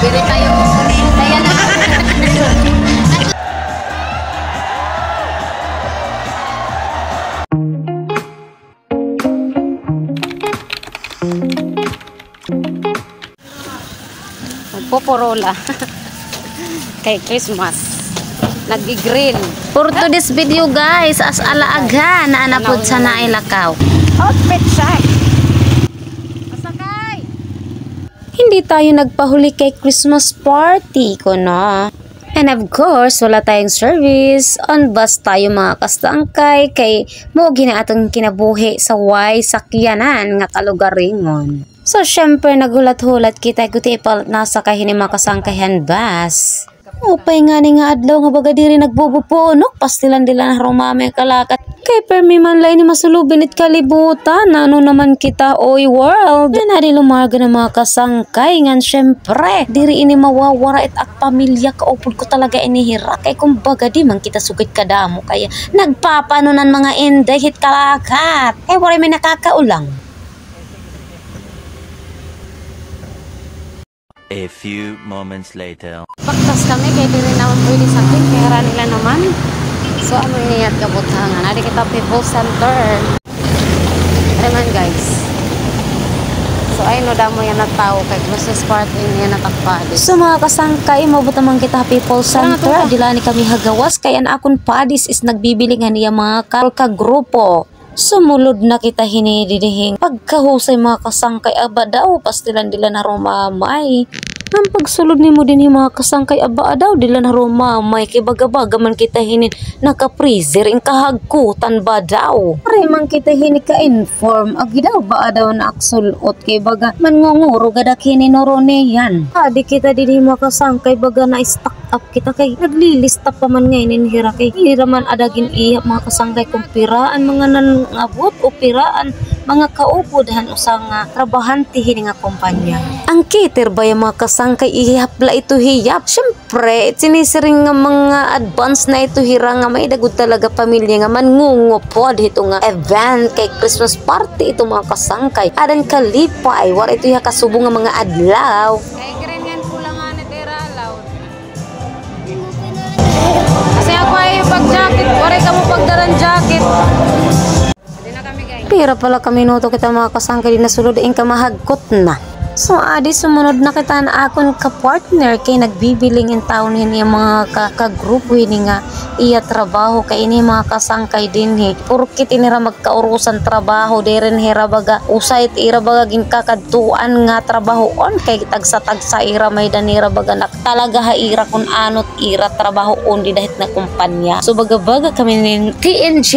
Biri tayo ulit. Kaya na. Magpoporola. Kay Christmas. Nag-grill. For today's video guys, as alaaga na anapod sa nailakaw. Outfit check. Masakay. Hindi tayo nagpahuli kay Christmas party ko na. And of course, wala tayong service. On bus tayo mga kastangkay kay mo ginaatong kinabuhi sa way sakyanan nga kalugaringon. So syempre nagulat-hulat kita kuti ipal nasa kahini mga kasangkayan bus. Upay nga ni nga adlaw nga baga diri nagbubupunok pastilan dila na rumame kalakat kay permi man lay ni masulubin it kalibutan ano naman kita oy world na di lumarga na mga kasangkay ngan syempre diri ini mawawara it ak pamilya kaupod ko talaga inihira kay kumbaga di man kita sugit kadamo kaya nagpapanunan mga inday hit kalakat kay wala may nakakaulang. A few moments later. Pagtas kami kay diri naman pwede sa akin kaya nila naman. So ano iniyat kabutangan. Nari kita people center. Ayan guys. So ay no damo yan na tao kay Christmas party niya natakpadi. So mga kasangkay mabutamang kita people center. Dila ni kami hagawas kaya na akong padis is nagbibilingan niya mga grupo. Sumulod na kita hinididihing pagkahusay mga kasangkay aba daw pastilan dila na rumamay. Ang pagsulod ni mo din yung mga kasangkay aba daw dila na rumamay kay baga-baga man kita hinin naka-freezer in kahagkutan ba daw. Pare man kita hini ka-inform agi daw ba daw na aksulot kay baga man ngunguro gadak hininoro niyan. Adi kita din mga kasangkay baga na stock up kita kay naglilista pa man ngayon hira kay hira man adagin iya mga kasangkay kung piraan mga nangabot o piraan mga kaupudahan usang trabahante hini nga kumpanya. Ang kiter ba yung mga kasangkay ihapla ito hiyap? Syempre sinisiring nga mga advance na ito hira nga may dagod talaga pamilya nga man ngungupod ito nga event kay Christmas party ito mga kasangkay. Adan kalipay war ito ya kasubo nga mga adlaw. Kasi ako ay pag-jacket, wala ka mo pagdaran jacket. Pira pala kami nuto kita mga kasangkay na sulod in ka mahagkot na. So adi sumunod na kita na akon ka-partner kay nagbibiling in taon hini mga ka-grupo hini nga iya trabaho kay ini mga kasangkay din he. Purkit inira magkaurusan trabaho diren hira baga usayt ira baga gin kakadtuan nga trabaho on kay tagsa-tagsa ira may danira baga nak talaga haira kun anot ira trabaho on di dahit na kumpanya. So baga-baga kami nin KNJ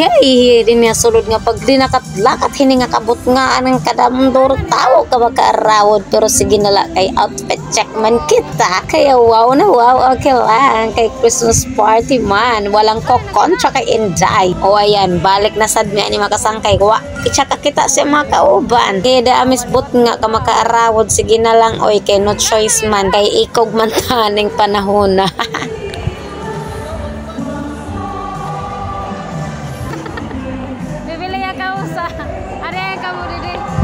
din niya sulod nga pag dinakatlakat hini nga kabut nga anang kadamdor tao ka makarawod pero sige nala kay outfit check man kita kaya wow na wow okay lang kay Christmas party man walang kokontra kay enjoy o ayan balik na sad mi ani makasangkay waitsaka kita sa mga kauban kaya da amis but nga ka makaarawod sige na lang oy kay no choice man kay ikog man taning panahon na.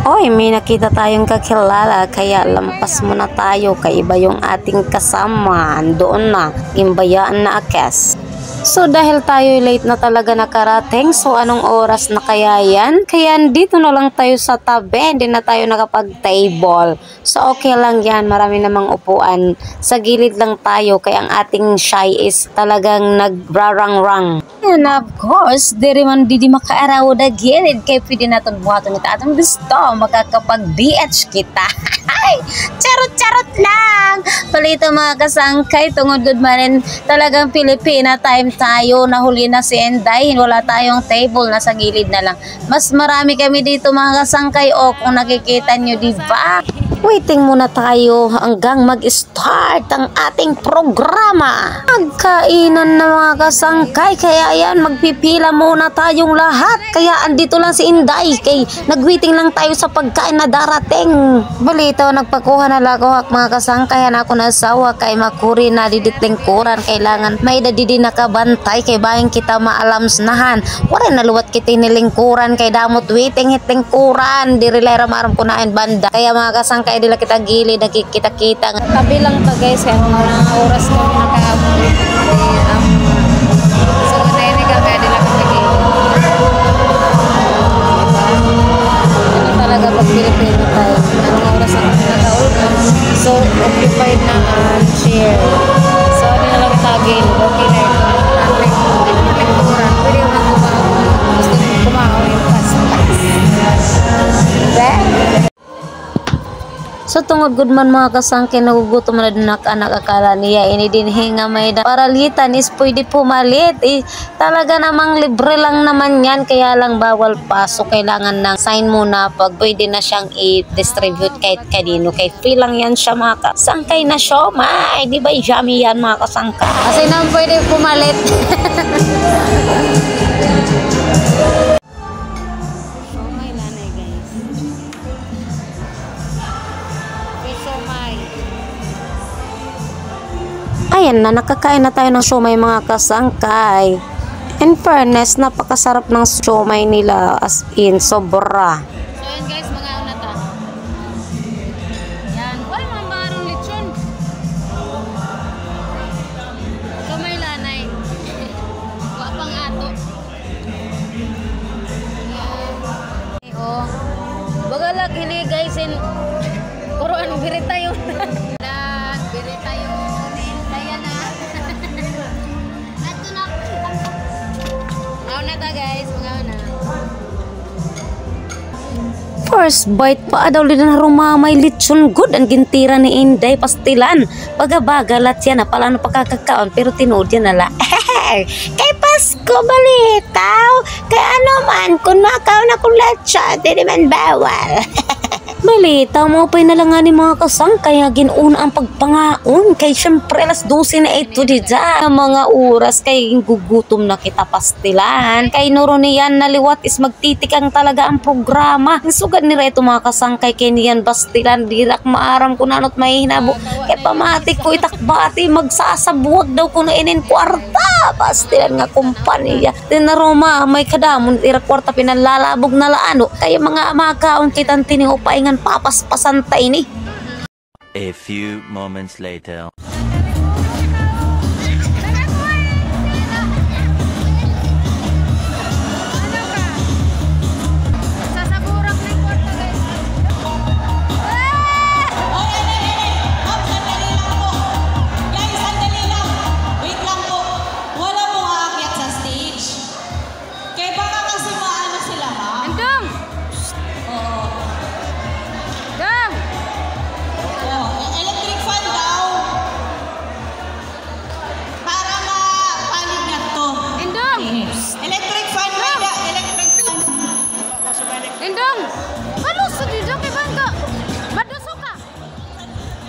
Oy, may nakita tayong kakilala kaya lampas muna tayo kay iba yung ating kasama doon na gimbayaan na akes. So dahil tayo late na talaga nakarating, so anong oras na kaya yan? Kaya dito na lang tayo sa tabi, hindi na tayo nakapag-table. So okay lang yan, marami namang upuan. Sa gilid lang tayo, kaya ang ating shy is talagang nagrarang-rang. And of course, diri man di makaaraw na gilid, kaya pwede natin buhaton ito atong gusto, makakapag-BH kita. Charot-charot lang! Palito mga kasangkay, tungod good manin talagang Pilipina time tayo, nahuli na si Enday, wala tayong table, nasa gilid na lang. Mas marami kami dito mga kasangkay, o kung nakikita nyo, diba? Waiting muna tayo hanggang mag-start ang ating programa. Magkainan na mga kasangkay, kaya yan, magpipila muna tayong lahat. Kaya andito lang si Inday, kay nagwaiting lang tayo sa pagkain na darating. Balito, nagpakuha na lako mga kasangkay, ako na asawa, kay makuri na diditlingkuran, kailangan may dadidi nakabantay, kay bahin kita maalamsnahan. Wala naluwat kita nilingkuran, kay damot waiting hitlingkuran, dirilera maram kunain banda. Kaya mga kasangkay, kaya dila kita gilid nakikita-kita. Tabi lang ta guys kaya mga oras kami nakaabot. So na ini kami dila kita gilid. Ano talaga pag Pilipino tayo? Anong oras na nakaulog? So occupied na ang chair. So di na lang kita gilid. Okay na ito. Hindi naman lingkuran. Pwede yung kumahaw. Gusto yung kumahaw yung pas-pas. Diba? So tungod good man mga kasangkay nagugutom na din anak akala niya ini din hinga may paralitan is pwede pumalit talaga namang libre lang naman yan kaya lang bawal pasok kailangan ng sign muna pag pwede na siyang i-distribute kahit kanino kahit free lang yan siya mga kasangkay na siomay di ba yummy yan mga kasangkay kasi naman pwede pumalit. Ayan na, nakakain na tayo ng siomay mga kasangkay. In fairness, napakasarap ng siomay nila as in, sobra. So yan guys, mga una ta. Yan, wala mga barong lechon. Siomay lanay. Wapang ato. Yan. Oh, bagalag hili guys, in kuruan birita yun. Birita yun. First bite pa daw din na rumamay lechon good ang gintira ni Inday pastilan pagabagalat yan na pala na pagkakakaon pero tinood yan nala kay Pasko balitaw kay ano man kung nakaw na kung lechon di naman bawal. Balita mo pa na lang nga ni mga kasangkay ginuna ang pagpangaon kay syempre alas 12 na ito di dyan mga oras kay gugutom na kita pastilan kay nuro niyan naliwat is magtitikang talaga ang programa sugad ni reto mga kasangkay kay niyan pastilan dirak maaram ko nanot may hinabo kay pamati ko itakbati magsasabuwag daw ko na inin kwarta pastilan nga kumpanya din na Roma may kadamon irak kwarta pinalalabog na laano kay mga makaon kitang tiniupay nga papaspasan tayo ni. A few moments later.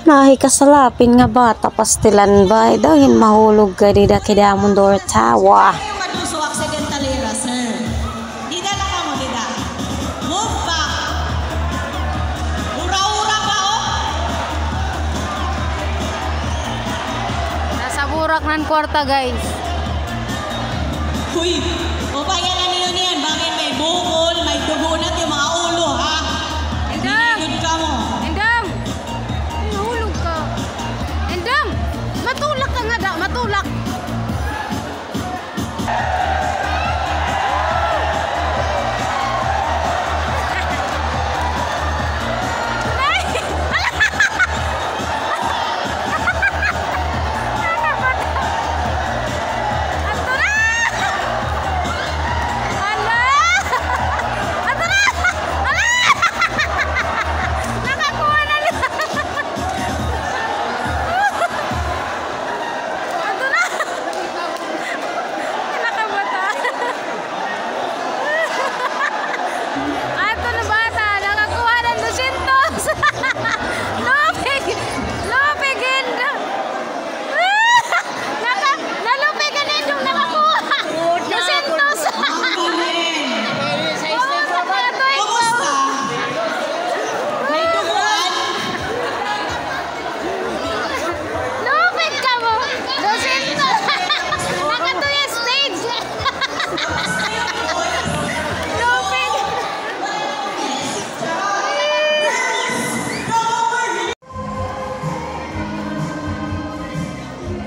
Nahi kasalapin nga bata pastilan ba dahil mahulog ka di kaya mundor tawa. Paduso accidentally ra sir. Dida na kamo dida. Move back. Ura-ura ka oh. Nasa burak nan kwarta guys. Huy, o bayan na niyo niyan. Bakit may bukol, may dugunat yung mga ulo ha? Hindi ka mo. Matulak ka nga daw, matulak.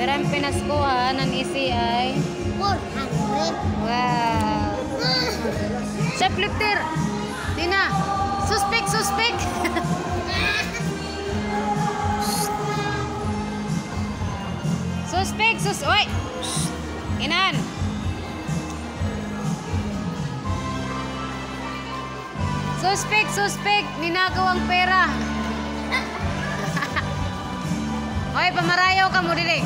Pero ang pinaskuha ng isi ay 400. wow. Shoplifter. Tina. Suspek. Oy. Inan. Suspek. Ninakaw ang pera. Hoy, pamarayaw ka mo dili.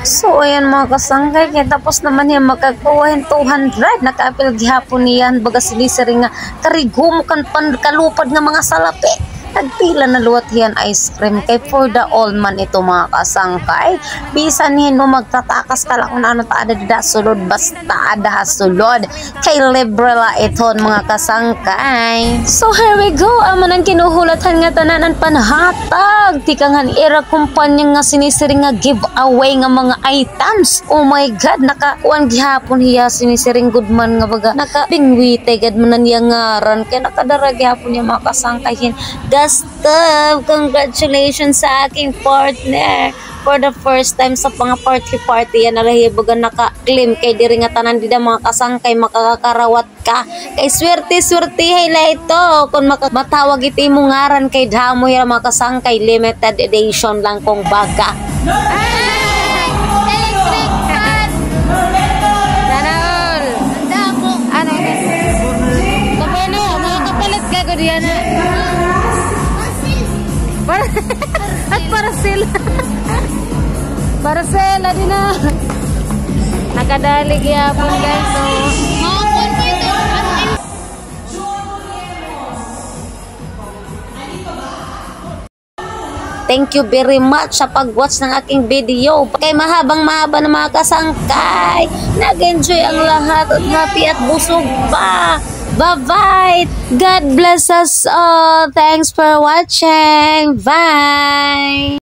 So, ayan mga kasangkay, kaya tapos naman yan magkakawahin 200. Nakaapil gihapon niyan, baga sinisiri nga, karigum kan kalupad nga mga salapi. Nagpila na luwat yan ice cream kay for the all man ito mga kasangkay. Bisan mo magtatakas ka lang kung ano ta ada dida sulod, basta ada sulod. Kay liberala ito mga kasangkay. So here we go, aman ang kinuhulatan nga tananan panhatag. Tikangan ira kumpanya nga sinisiri nga giveaway nga mga items. Oh my god, nakakuan gihapon hiya sinisiring good man nga baga. Nakabingwite gad man niya ngaran kay nakadara gihapon niya mga kasangkay. Stop! Congratulations sa aking partner. For the first time sa mga party yan nalahibagan naka-claim kay diri nga tanan dida mga kasangkay makakakarawat ka. Kay swerte hila ito kung matawag iti mo ngaran kay damo yan mga kasangkay limited edition lang kung baga. Electric fan. Sana all. Damo. Ano ito? Kapalo, makakapalit ka ko diyan. At parcel. Parcel adi na. Nakadali gyapon guys. So, thank you very much sa pag-watch ng aking video. Kay mahaba na mga kasangkay. Nag-enjoy ang lahat at happy at busog pa. Bye-bye. God bless us all. Thanks for watching. Bye.